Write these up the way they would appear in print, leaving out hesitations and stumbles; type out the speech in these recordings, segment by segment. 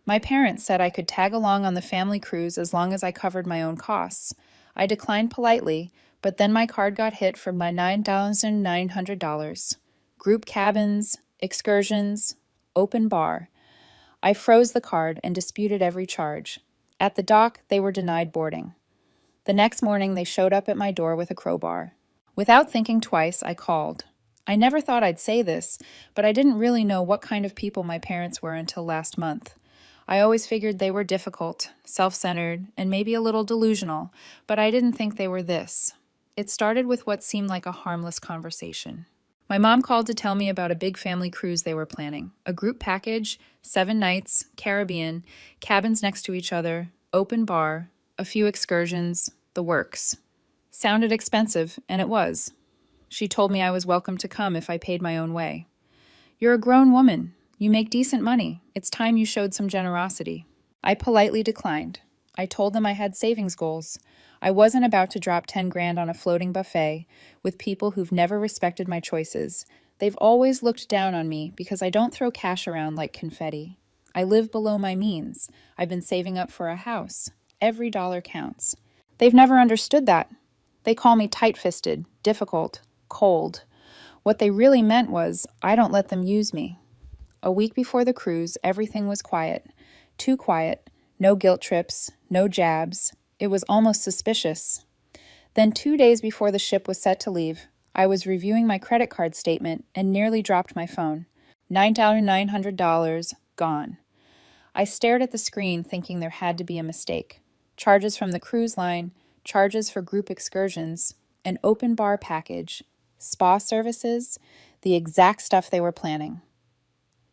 My parents said I could tag along on the family cruise as long as I covered my own costs. I declined politely, but then my card got hit for my $9,900. Group cabins, excursions, open bar. I froze the card and disputed every charge. At the dock, they were denied boarding. The next morning, they showed up at my door with a crowbar. Without thinking twice, I called. I never thought I'd say this, but I didn't really know what kind of people my parents were until last month. I always figured they were difficult, self-centered, and maybe a little delusional, but I didn't think they were this. It started with what seemed like a harmless conversation. My mom called to tell me about a big family cruise they were planning. A group package, 7 nights, Caribbean, cabins next to each other, open bar, a few excursions, the works. Sounded expensive, and it was. She told me I was welcome to come if I paid my own way. "You're a grown woman. You make decent money. It's time you showed some generosity." I politely declined. I told them I had savings goals. I wasn't about to drop 10 grand on a floating buffet with people who've never respected my choices. They've always looked down on me because I don't throw cash around like confetti. I live below my means. I've been saving up for a house. Every dollar counts. They've never understood that. They call me tight-fisted, difficult, cold. What they really meant was, I don't let them use me. A week before the cruise, everything was quiet. Too quiet. No guilt trips, no jabs. It was almost suspicious. Then 2 days before the ship was set to leave, I was reviewing my credit card statement and nearly dropped my phone. $9,900 gone. I stared at the screen thinking there had to be a mistake. Charges from the cruise line, charges for group excursions, an open bar package, spa services, the exact stuff they were planning.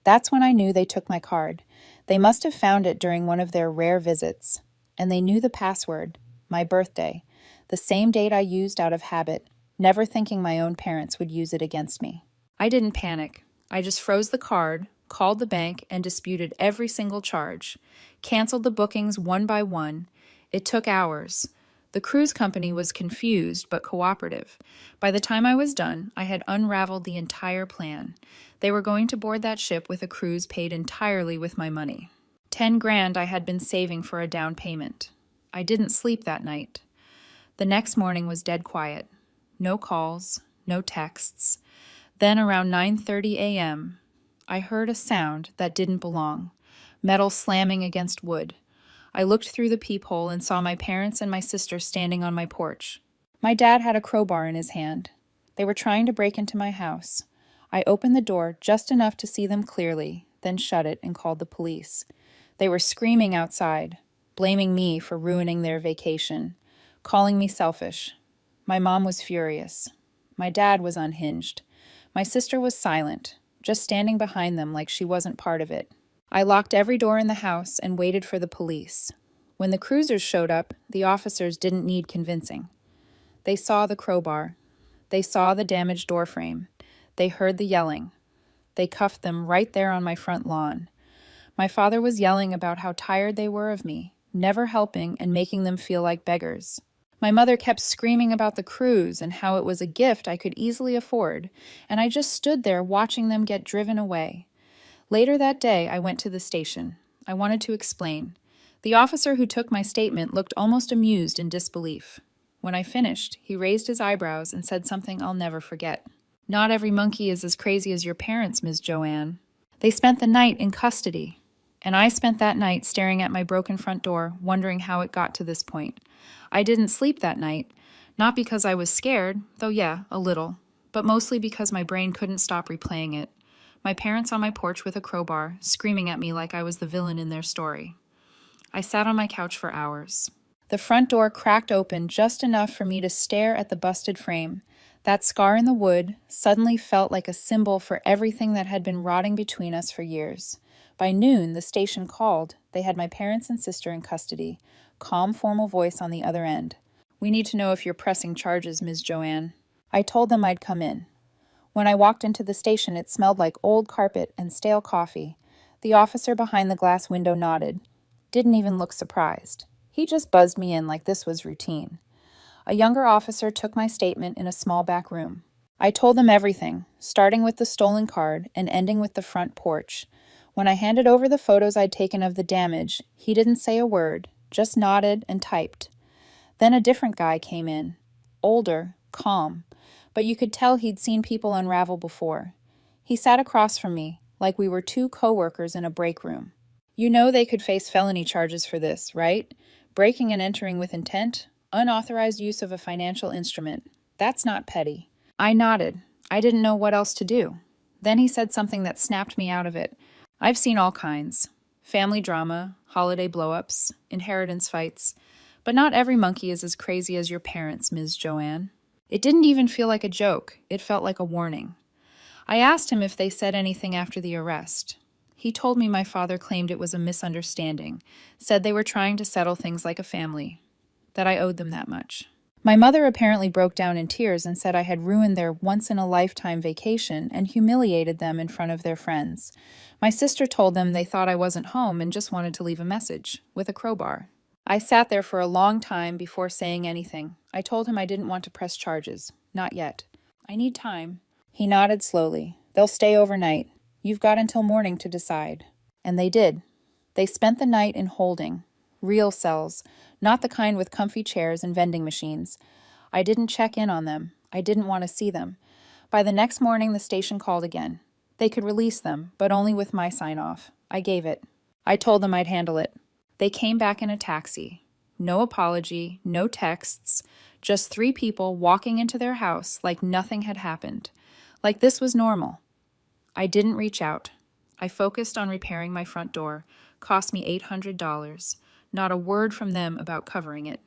That's when I knew they took my card. They must have found it during one of their rare visits. And they knew the password, my birthday, the same date I used out of habit, never thinking my own parents would use it against me. I didn't panic. I just froze the card, called the bank, and disputed every single charge. Canceled the bookings one by one. It took hours. The cruise company was confused but cooperative. By the time I was done, I had unraveled the entire plan. They were going to board that ship with a cruise paid entirely with my money. 10 grand I had been saving for a down payment. I didn't sleep that night. The next morning was dead quiet. No calls, no texts. Then around 9:30 a.m., I heard a sound that didn't belong. Metal slamming against wood. I looked through the peephole and saw my parents and my sister standing on my porch. My dad had a crowbar in his hand. They were trying to break into my house. I opened the door just enough to see them clearly, then shut it and called the police. They were screaming outside, blaming me for ruining their vacation, calling me selfish. My mom was furious. My dad was unhinged. My sister was silent, just standing behind them like she wasn't part of it. I locked every door in the house and waited for the police. When the cruisers showed up, the officers didn't need convincing. They saw the crowbar. They saw the damaged door frame. They heard the yelling. They cuffed them right there on my front lawn. My father was yelling about how tired they were of me, never helping and making them feel like beggars. My mother kept screaming about the cruise and how it was a gift I could easily afford, and I just stood there watching them get driven away. Later that day, I went to the station. I wanted to explain. The officer who took my statement looked almost amused in disbelief. When I finished, he raised his eyebrows and said something I'll never forget. "Not every monkey is as crazy as your parents, Ms. Joanne. They spent the night in custody. And I spent that night staring at my broken front door, wondering how it got to this point. I didn't sleep that night, not because I was scared, though yeah, a little, but mostly because my brain couldn't stop replaying it. My parents on my porch with a crowbar, screaming at me like I was the villain in their story. I sat on my couch for hours. The front door cracked open just enough for me to stare at the busted frame. That scar in the wood suddenly felt like a symbol for everything that had been rotting between us for years. By noon, the station called. They had my parents and sister in custody. Calm, formal voice on the other end. "We need to know if you're pressing charges, Ms. Joanne." I told them I'd come in. When I walked into the station, it smelled like old carpet and stale coffee. The officer behind the glass window nodded. Didn't even look surprised. He just buzzed me in like this was routine. A younger officer took my statement in a small back room. I told them everything, starting with the stolen card and ending with the front porch. When I handed over the photos I'd taken of the damage, he didn't say a word, just nodded and typed. Then a different guy came in. Older, calm, but you could tell he'd seen people unravel before. He sat across from me, like we were two coworkers in a break room. You know they could face felony charges for this, right? Breaking and entering with intent, unauthorized use of a financial instrument. That's not petty. I nodded. I didn't know what else to do. Then he said something that snapped me out of it. I've seen all kinds. Family drama, holiday blow-ups, inheritance fights. But not every monkey is as crazy as your parents, Ms. Joanne. It didn't even feel like a joke. It felt like a warning. I asked him if they said anything after the arrest. He told me my father claimed it was a misunderstanding, said they were trying to settle things like a family, that I owed them that much. My mother apparently broke down in tears and said I had ruined their once-in-a-lifetime vacation and humiliated them in front of their friends. My sister told them they thought I wasn't home and just wanted to leave a message, with a crowbar. I sat there for a long time before saying anything. I told him I didn't want to press charges. Not yet. I need time. He nodded slowly. They'll stay overnight. You've got until morning to decide. And they did. They spent the night in holding. Real cells, not the kind with comfy chairs and vending machines. I didn't check in on them. I didn't want to see them. By the next morning, the station called again. They could release them, but only with my sign-off. I gave it. I told them I'd handle it. They came back in a taxi. No apology, no texts, just 3 people walking into their house like nothing had happened. Like this was normal. I didn't reach out. I focused on repairing my front door. Cost me $800. Not a word from them about covering it.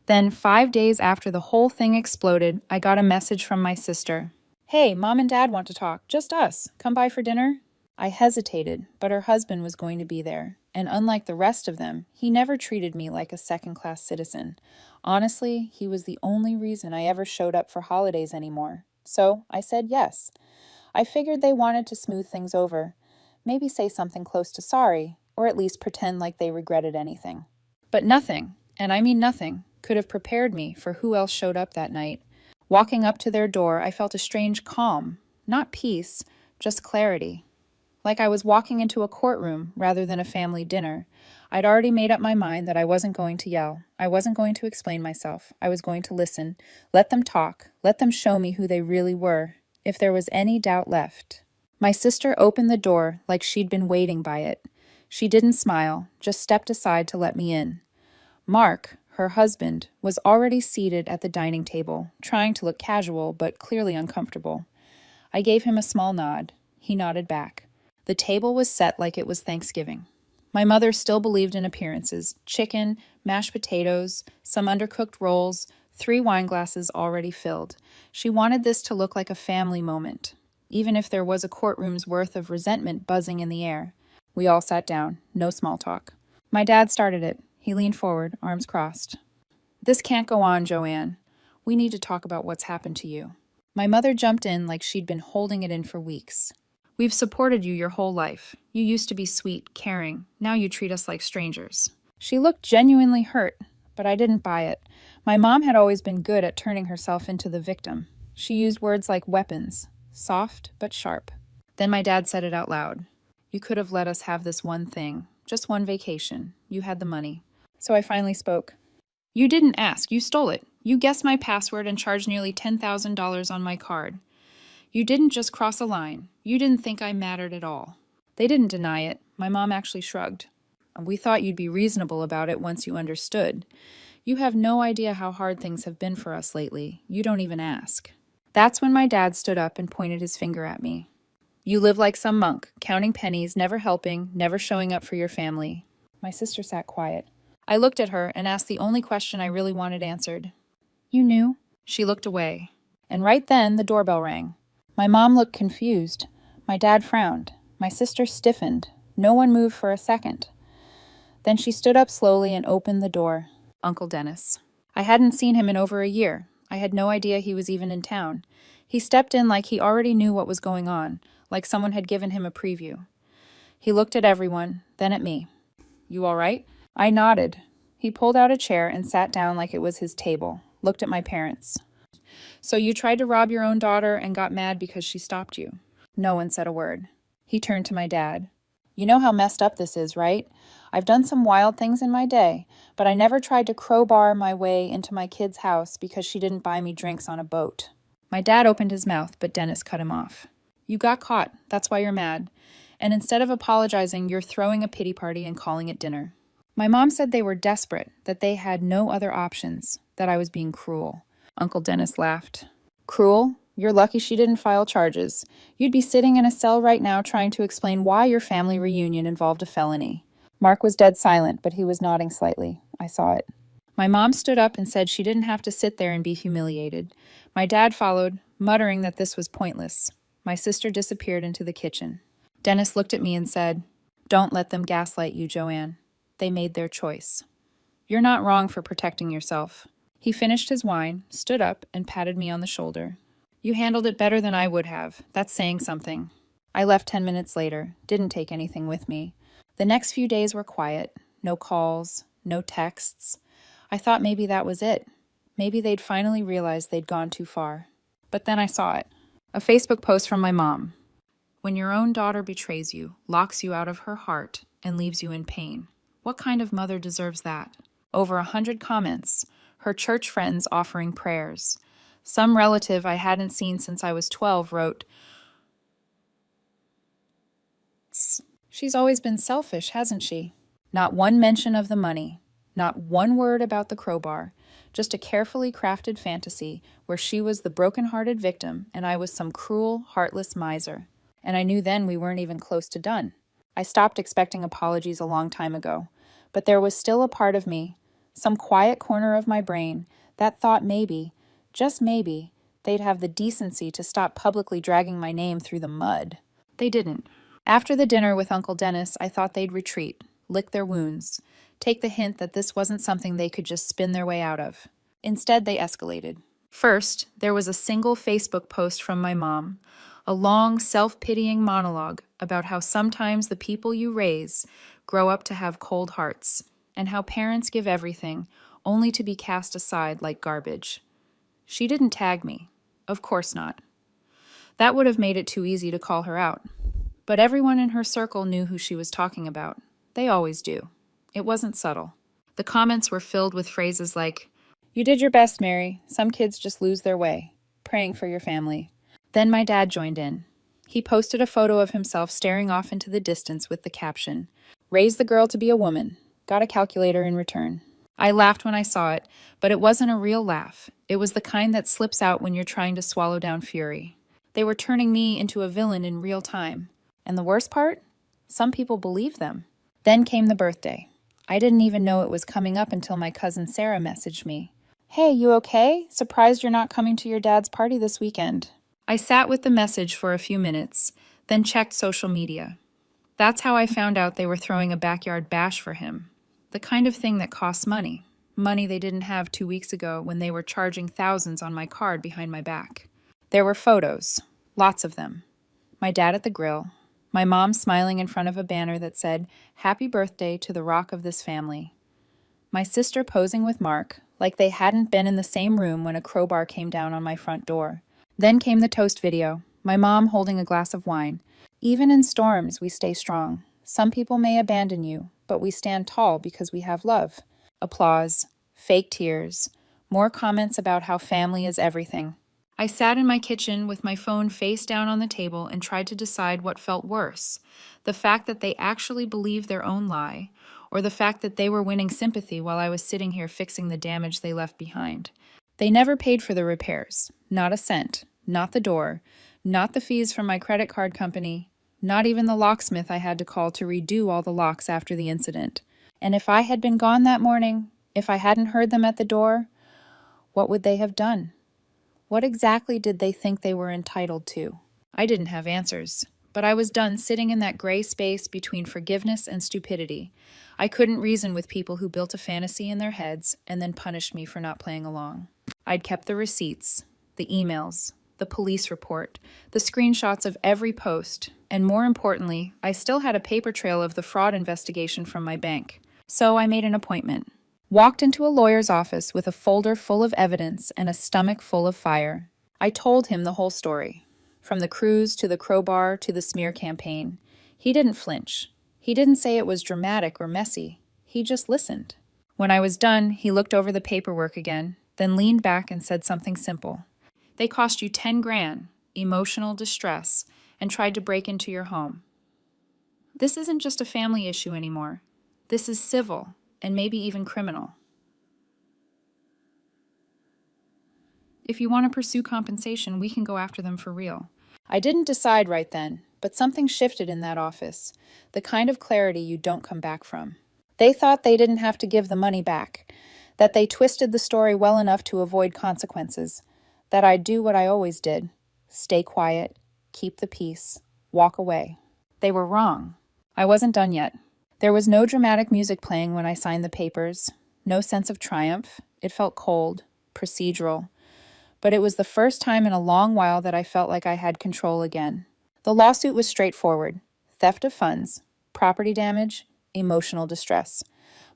Then 5 days after the whole thing exploded, I got a message from my sister. Hey, Mom and Dad want to talk. Just us. Come by for dinner? I hesitated, but her husband was going to be there. And unlike the rest of them, he never treated me like a second-class citizen. Honestly, he was the only reason I ever showed up for holidays anymore. So I said yes. I figured they wanted to smooth things over. Maybe say something close to sorry, or at least pretend like they regretted anything. But nothing, and I mean nothing, could have prepared me for who else showed up that night. Walking up to their door, I felt a strange calm. Not peace, just clarity. Like I was walking into a courtroom rather than a family dinner. I'd already made up my mind that I wasn't going to yell. I wasn't going to explain myself. I was going to listen. Let them talk. Let them show me who they really were, if there was any doubt left. My sister opened the door like she'd been waiting by it. She didn't smile, just stepped aside to let me in. Mark, her husband, was already seated at the dining table, trying to look casual but clearly uncomfortable. I gave him a small nod. He nodded back. The table was set like it was Thanksgiving. My mother still believed in appearances: chicken, mashed potatoes, some undercooked rolls, 3 wine glasses already filled. She wanted this to look like a family moment, even if there was a courtroom's worth of resentment buzzing in the air. We all sat down, no small talk. My dad started it. He leaned forward, arms crossed. This can't go on, Joanne. We need to talk about what's happened to you. My mother jumped in like she'd been holding it in for weeks. We've supported you your whole life. You used to be sweet, caring. Now you treat us like strangers. She looked genuinely hurt, but I didn't buy it. My mom had always been good at turning herself into the victim. She used words like weapons, soft but sharp. Then my dad said it out loud. You could have let us have this one thing, just one vacation. You had the money. So I finally spoke. You didn't ask. You stole it. You guessed my password and charged nearly $10,000 on my card. You didn't just cross a line. You didn't think I mattered at all. They didn't deny it. My mom actually shrugged. We thought you'd be reasonable about it once you understood. You have no idea how hard things have been for us lately. You don't even ask. That's when my dad stood up and pointed his finger at me. You live like some monk, counting pennies, never helping, never showing up for your family. My sister sat quiet. I looked at her and asked the only question I really wanted answered. You knew? She looked away. And right then, the doorbell rang. My mom looked confused. My dad frowned. My sister stiffened. No one moved for a second. Then she stood up slowly and opened the door. Uncle Dennis. I hadn't seen him in over a year. I had no idea he was even in town. He stepped in like he already knew what was going on, like someone had given him a preview. He looked at everyone, then at me. You all right? I nodded. He pulled out a chair and sat down like it was his table, looked at my parents. So you tried to rob your own daughter and got mad because she stopped you. No one said a word. He turned to my dad. You know how messed up this is, right? I've done some wild things in my day, but I never tried to crowbar my way into my kid's house because she didn't buy me drinks on a boat." My dad opened his mouth, but Dennis cut him off. "You got caught. That's why you're mad. And instead of apologizing, you're throwing a pity party and calling it dinner." My mom said they were desperate, that they had no other options, that I was being cruel. Uncle Dennis laughed. "Cruel? You're lucky she didn't file charges. You'd be sitting in a cell right now trying to explain why your family reunion involved a felony." Mark was dead silent, but he was nodding slightly. I saw it. My mom stood up and said she didn't have to sit there and be humiliated. My dad followed, muttering that this was pointless. My sister disappeared into the kitchen. Dennis looked at me and said, "Don't let them gaslight you, Joanne. They made their choice. You're not wrong for protecting yourself." He finished his wine, stood up, and patted me on the shoulder. "You handled it better than I would have. That's saying something." I left 10 minutes later, didn't take anything with me. The next few days were quiet. No calls, no texts. I thought maybe that was it. Maybe they'd finally realized they'd gone too far. But then I saw it. A Facebook post from my mom. "When your own daughter betrays you, locks you out of her heart, and leaves you in pain. What kind of mother deserves that?" Over 100 comments. Her church friends offering prayers. Some relative I hadn't seen since I was 12 wrote, "She's always been selfish, hasn't she?" Not one mention of the money. Not one word about the crowbar. Just a carefully crafted fantasy where she was the broken-hearted victim and I was some cruel, heartless miser. And I knew then we weren't even close to done. I stopped expecting apologies a long time ago. But there was still a part of me, some quiet corner of my brain, that thought maybe, just maybe, they'd have the decency to stop publicly dragging my name through the mud. They didn't. After the dinner with Uncle Dennis, I thought they'd retreat, lick their wounds, take the hint that this wasn't something they could just spin their way out of. Instead, they escalated. First, there was a single Facebook post from my mom, a long, self-pitying monologue about how sometimes the people you raise grow up to have cold hearts, and how parents give everything only to be cast aside like garbage. She didn't tag me. Of course not. That would have made it too easy to call her out. But everyone in her circle knew who she was talking about. They always do. It wasn't subtle. The comments were filled with phrases like, "You did your best, Mary. Some kids just lose their way. Praying for your family." Then my dad joined in. He posted a photo of himself staring off into the distance with the caption, "Raise the girl to be a woman. Got a calculator in return." I laughed when I saw it, but it wasn't a real laugh. It was the kind that slips out when you're trying to swallow down fury. They were turning me into a villain in real time. And the worst part? Some people believed them. Then came the birthday. I didn't even know it was coming up until my cousin Sarah messaged me. "Hey, you okay? Surprised you're not coming to your dad's party this weekend." I sat with the message for a few minutes, then checked social media. That's how I found out they were throwing a backyard bash for him. The kind of thing that costs money. Money they didn't have 2 weeks ago when they were charging thousands on my card behind my back. There were photos. Lots of them. My dad at the grill. My mom smiling in front of a banner that said, "Happy birthday to the rock of this family." My sister posing with Mark, like they hadn't been in the same room when a crowbar came down on my front door. Then came the toast video, my mom holding a glass of wine. "Even in storms, we stay strong. Some people may abandon you, but we stand tall because we have love." Applause, fake tears, more comments about how family is everything. I sat in my kitchen with my phone face down on the table and tried to decide what felt worse, the fact that they actually believed their own lie, or the fact that they were winning sympathy while I was sitting here fixing the damage they left behind. They never paid for the repairs, not a cent, not the door, not the fees from my credit card company, not even the locksmith I had to call to redo all the locks after the incident. And if I had been gone that morning, if I hadn't heard them at the door, what would they have done? What exactly did they think they were entitled to? I didn't have answers, but I was done sitting in that gray space between forgiveness and stupidity. I couldn't reason with people who built a fantasy in their heads and then punished me for not playing along. I'd kept the receipts, the emails, the police report, the screenshots of every post, and more importantly, I still had a paper trail of the fraud investigation from my bank. So I made an appointment. Walked into a lawyer's office with a folder full of evidence and a stomach full of fire. I told him the whole story, from the cruise to the crowbar to the smear campaign. He didn't flinch. He didn't say it was dramatic or messy. He just listened. When I was done, he looked over the paperwork again, then leaned back and said something simple. They cost you 10 grand, emotional distress, and tried to break into your home. This isn't just a family issue anymore. This is civil, and maybe even criminal. If you want to pursue compensation, we can go after them for real. I didn't decide right then, but something shifted in that office, the kind of clarity you don't come back from. They thought they didn't have to give the money back, that they twisted the story well enough to avoid consequences, that I'd do what I always did, stay quiet, keep the peace, walk away. They were wrong. I wasn't done yet. There was no dramatic music playing when I signed the papers, no sense of triumph. It felt cold, procedural. But it was the first time in a long while that I felt like I had control again. The lawsuit was straightforward: theft of funds, property damage, emotional distress.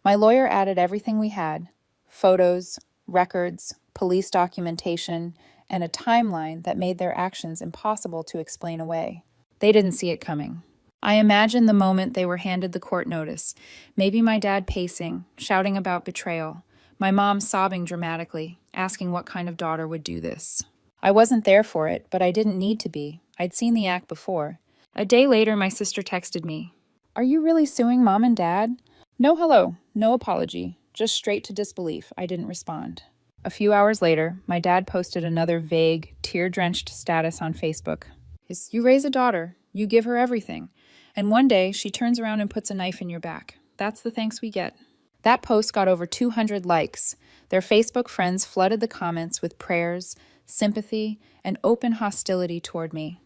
My lawyer added everything we had: photos, records, police documentation, and a timeline that made their actions impossible to explain away. They didn't see it coming. I imagined the moment they were handed the court notice. Maybe my dad pacing, shouting about betrayal. My mom sobbing dramatically, asking what kind of daughter would do this. I wasn't there for it, but I didn't need to be. I'd seen the act before. A day later, my sister texted me. "Are you really suing Mom and Dad?" No hello, no apology, just straight to disbelief. I didn't respond. A few hours later, my dad posted another vague, tear-drenched status on Facebook. You raise a daughter, you give her everything, and one day she turns around and puts a knife in your back. That's the thanks we get. That post got over 200 likes. Their Facebook friends flooded the comments with prayers, sympathy, and open hostility toward me.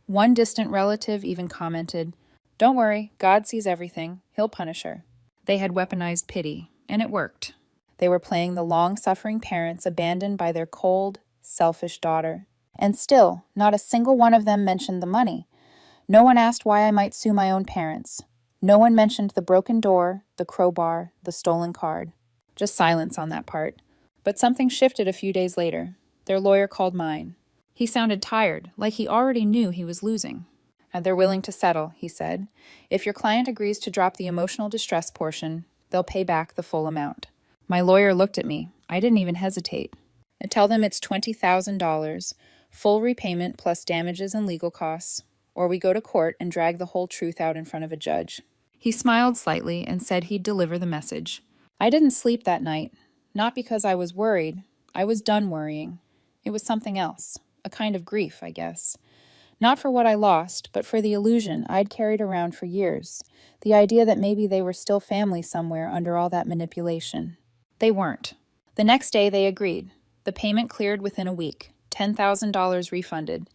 One distant relative even commented, "Don't worry, God sees everything. He'll punish her." They had weaponized pity, and it worked. They were playing the long-suffering parents abandoned by their cold, selfish daughter. And still, not a single one of them mentioned the money. No one asked why I might sue my own parents. No one mentioned the broken door, the crowbar, the stolen card. Just silence on that part. But something shifted a few days later. Their lawyer called mine. He sounded tired, like he already knew he was losing. "And they're willing to settle," he said. "If your client agrees to drop the emotional distress portion, they'll pay back the full amount." My lawyer looked at me. I didn't even hesitate. "And tell them it's $20,000, full repayment plus damages and legal costs, or we go to court and drag the whole truth out in front of a judge." He smiled slightly and said he'd deliver the message. I didn't sleep that night, not because I was worried. I was done worrying. It was something else, a kind of grief, I guess. Not for what I lost, but for the illusion I'd carried around for years, the idea that maybe they were still family somewhere under all that manipulation. They weren't. The next day they agreed. The payment cleared within a week, $10,000 refunded,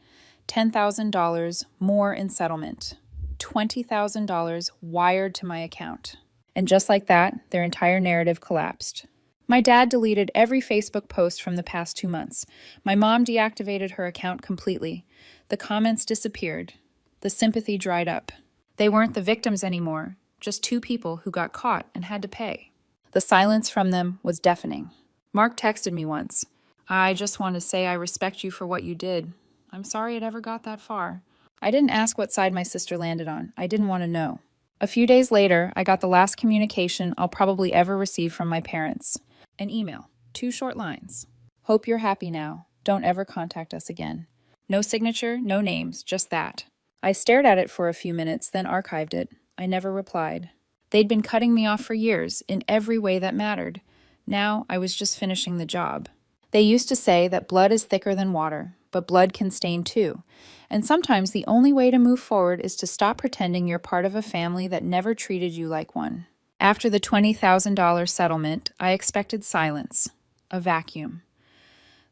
$10,000 more in settlement, $20,000 wired to my account. And just like that, their entire narrative collapsed. My dad deleted every Facebook post from the past 2 months. My mom deactivated her account completely. The comments disappeared. The sympathy dried up. They weren't the victims anymore, just two people who got caught and had to pay. The silence from them was deafening. Mark texted me once. "I just want to say I respect you for what you did. I'm sorry it ever got that far." I didn't ask what side my sister landed on. I didn't want to know. A few days later, I got the last communication I'll probably ever receive from my parents. An email, 2 short lines. "Hope you're happy now. Don't ever contact us again." No signature, no names, just that. I stared at it for a few minutes, then archived it. I never replied. They'd been cutting me off for years, in every way that mattered. Now I was just finishing the job. They used to say that blood is thicker than water, but blood can stain too. And sometimes the only way to move forward is to stop pretending you're part of a family that never treated you like one. After the $20,000 settlement, I expected silence, a vacuum.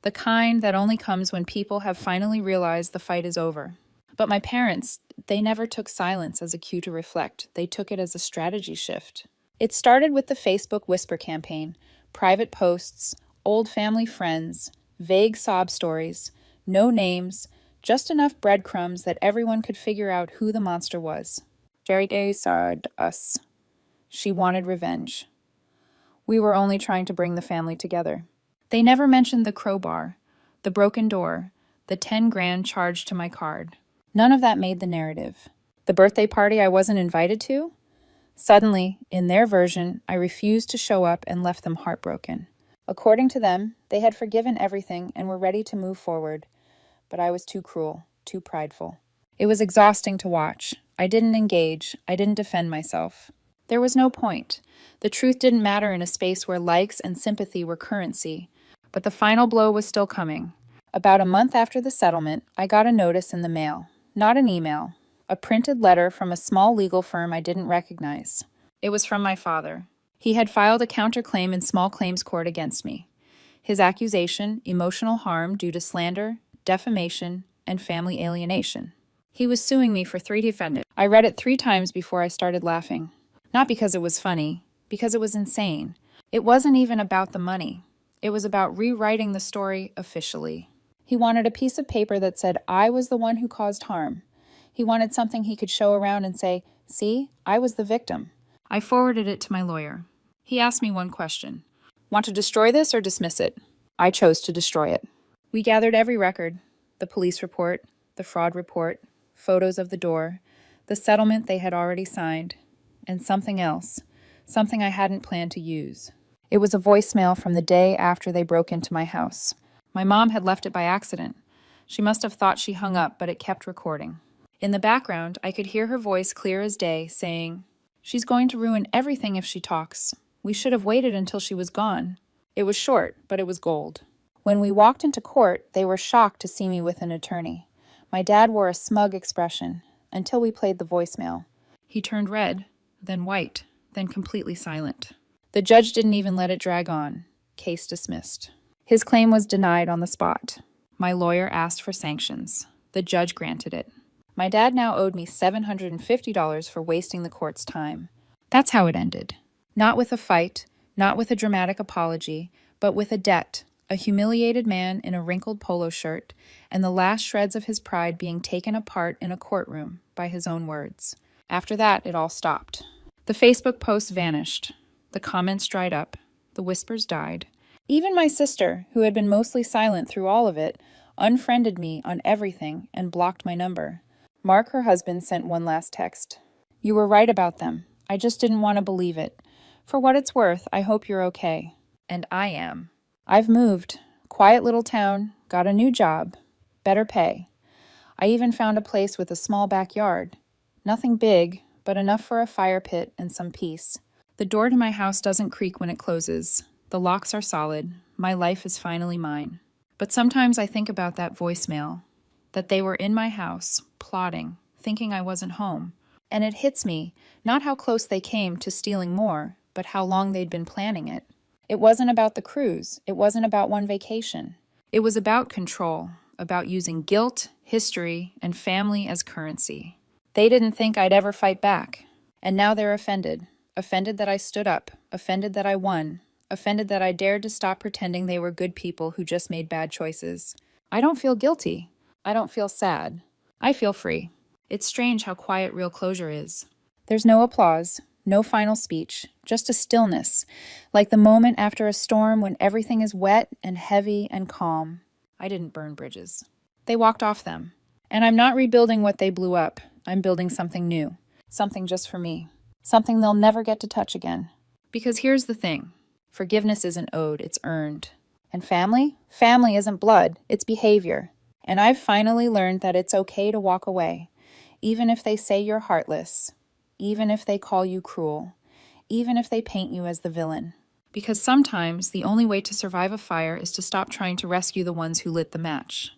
The kind that only comes when people have finally realized the fight is over. But my parents, they never took silence as a cue to reflect. They took it as a strategy shift. It started with the Facebook Whisper campaign, private posts, old family friends, vague sob stories, no names, just enough breadcrumbs that everyone could figure out who the monster was. Sherry said us. She wanted revenge. We were only trying to bring the family together. They never mentioned the crowbar, the broken door, the 10 grand charged to my card. None of that made the narrative. The birthday party I wasn't invited to? Suddenly, in their version, I refused to show up and left them heartbroken. According to them, they had forgiven everything and were ready to move forward, but I was too cruel, too prideful. It was exhausting to watch. I didn't engage. I didn't defend myself. There was no point. The truth didn't matter in a space where likes and sympathy were currency. But the final blow was still coming. About a month after the settlement, I got a notice in the mail. Not an email. A printed letter from a small legal firm I didn't recognize. It was from my father. He had filed a counterclaim in small claims court against me. His accusation, emotional harm due to slander, defamation, and family alienation. He was suing me for 3 defendants. I read it 3 times before I started laughing. Not because it was funny, because it was insane. It wasn't even about the money. It was about rewriting the story officially. He wanted a piece of paper that said I was the one who caused harm. He wanted something he could show around and say, "See, I was the victim." I forwarded it to my lawyer. He asked me one question. "Want to destroy this or dismiss it?" I chose to destroy it. We gathered every record, the police report, the fraud report, photos of the door, the settlement they had already signed, and something else, something I hadn't planned to use. It was a voicemail from the day after they broke into my house. My mom had left it by accident. She must have thought she hung up, but it kept recording. In the background, I could hear her voice clear as day, saying, "She's going to ruin everything if she talks. We should have waited until she was gone." It was short, but it was gold. When we walked into court, they were shocked to see me with an attorney. My dad wore a smug expression, until we played the voicemail. He turned red, then white, then completely silent. The judge didn't even let it drag on. Case dismissed. His claim was denied on the spot. My lawyer asked for sanctions. The judge granted it. My dad now owed me $750 for wasting the court's time. That's how it ended. Not with a fight, not with a dramatic apology, but with a debt, a humiliated man in a wrinkled polo shirt, and the last shreds of his pride being taken apart in a courtroom, by his own words. After that, it all stopped. The Facebook posts vanished. The comments dried up. The whispers died. Even my sister, who had been mostly silent through all of it, unfriended me on everything and blocked my number. Mark, her husband, sent one last text. "You were right about them. I just didn't want to believe it. For what it's worth, I hope you're okay." And I am. I've moved. Quiet little town. Got a new job. Better pay. I even found a place with a small backyard. Nothing big, but enough for a fire pit and some peace. The door to my house doesn't creak when it closes. The locks are solid. My life is finally mine. But sometimes I think about that voicemail, that they were in my house, plotting, thinking I wasn't home. And it hits me, not how close they came to stealing more, but how long they'd been planning it. It wasn't about the cruise. It wasn't about one vacation. It was about control, about using guilt, history, and family as currency. They didn't think I'd ever fight back. And now they're offended. Offended that I stood up. Offended that I won. Offended that I dared to stop pretending they were good people who just made bad choices. I don't feel guilty. I don't feel sad. I feel free. It's strange how quiet real closure is. There's no applause, no final speech, just a stillness, like the moment after a storm when everything is wet and heavy and calm. I didn't burn bridges. They walked off them. And I'm not rebuilding what they blew up. I'm building something new. Something just for me. Something they'll never get to touch again. Because here's the thing. Forgiveness isn't owed, it's earned. And family? Family isn't blood, it's behavior. And I've finally learned that it's okay to walk away, even if they say you're heartless, even if they call you cruel, even if they paint you as the villain. Because sometimes the only way to survive a fire is to stop trying to rescue the ones who lit the match.